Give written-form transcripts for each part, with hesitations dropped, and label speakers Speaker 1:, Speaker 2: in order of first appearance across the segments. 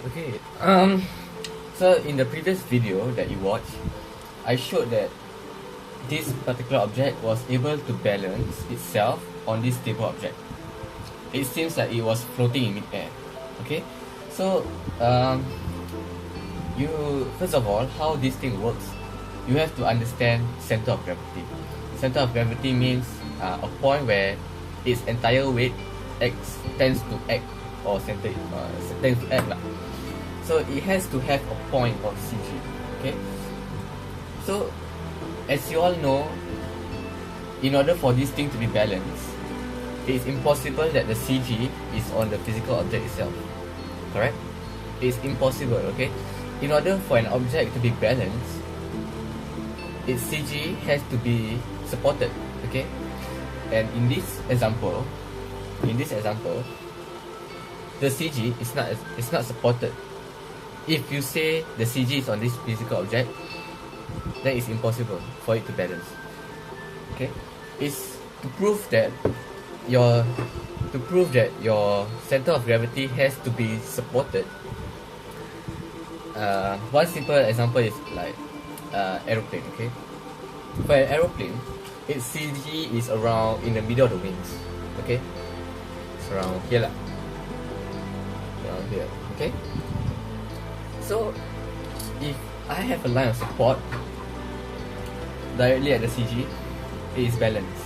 Speaker 1: Okay, so in the previous video that you watched, I showed that this particular object was able to balance itself on this stable object. It seems like it was floating in mid-air. Okay, so you first of all, how this thing works, you have to understand center of gravity. Center of gravity means a point where its entire weight tends to act, or tends to act lah. So it has to have a point of CG. Okay, so as you all know, in order for this thing to be balanced, it is impossible that the CG is on the physical object itself. Correct? It's impossible. Okay, in order for an object to be balanced, its CG has to be supported. Okay, and in this example, the CG is not supported. If you say the CG is on this physical object, then it's impossible for it to balance. Okay, it's to prove that your center of gravity has to be supported. One simple example is like aeroplane. Okay, for an aeroplane, its CG is around in the middle of the wings. Okay, it's around here lah. Around here. Okay. So, if I have a line of support directly at the CG, it is balanced.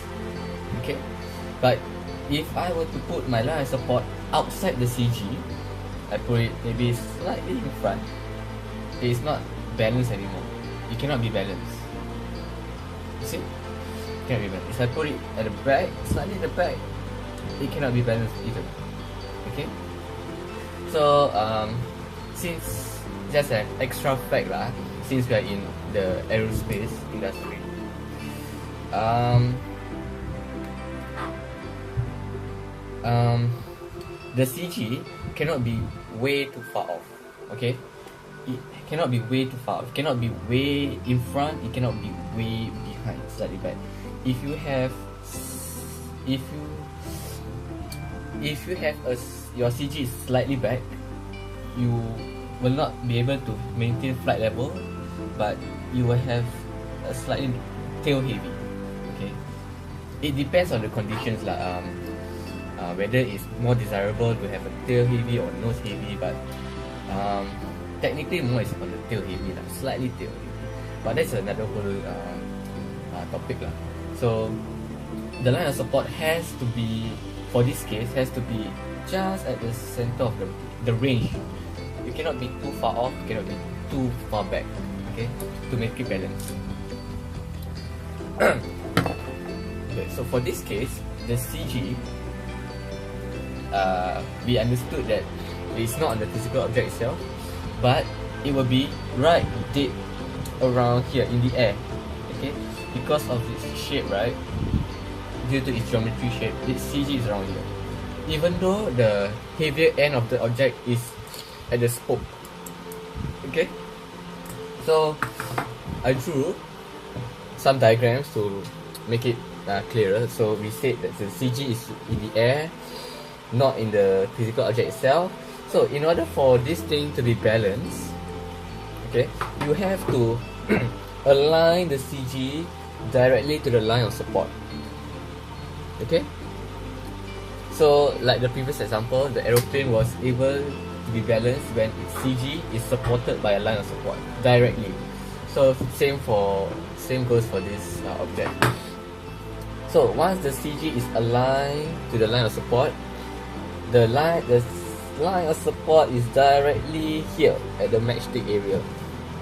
Speaker 1: Okay, but if I were to put my line of support outside the CG, I put it maybe slightly in front, it is not balanced anymore. It cannot be balanced. You see? It cannot be balanced. If I put it at the back, slightly at the back, it cannot be balanced either. Okay? So, since just an extra fact lah, since we are in the aerospace industry, the CG cannot be way too far off. Okay, it cannot be way too far off. It cannot be way in front. It cannot be way behind, slightly back. If you have your CG is slightly back, you will not be able to maintain flight level, but you will have a slightly tail heavy. Okay, it depends on the conditions lah. Whether it's more desirable to have a tail heavy or nose heavy, but technically more is on the tail heavy lah, slightly tail heavy. But that's another whole topic lah. So the line of support has to be, for this case, has to be just at the center of the range. You cannot be too far off, you cannot be too far back, okay, to make it balanced. Okay, so for this case, the CG, we understood that it's not on the physical object itself, but it will be right dead around here in the air, okay, because of its shape, right? Due to its geometry shape, its CG is around here. Even though the heavier end of the object is at the spoke. Okay, so I drew some diagrams to make it clearer. So we said that the CG is in the air, not in the physical object itself. So in order for this thing to be balanced, okay, you have to align the CG directly to the line of support. Okay, so like the previous example, the aeroplane was able to be balanced when its CG is supported by a line of support directly. So same goes for this object. So once the CG is aligned to the line of support, the line of support is directly here at the matchstick area.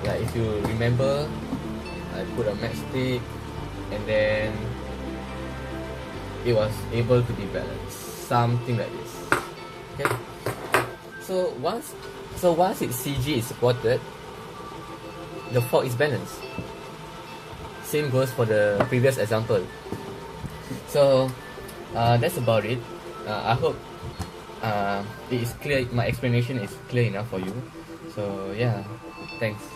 Speaker 1: Like if you remember, I put a matchstick and then it was able to be balanced, something like this. Okay. So once its CG is supported, the fork is balanced. Same goes for the previous example. So that's about it. I hope it is clear. My explanation is clear enough for you. So yeah, thanks.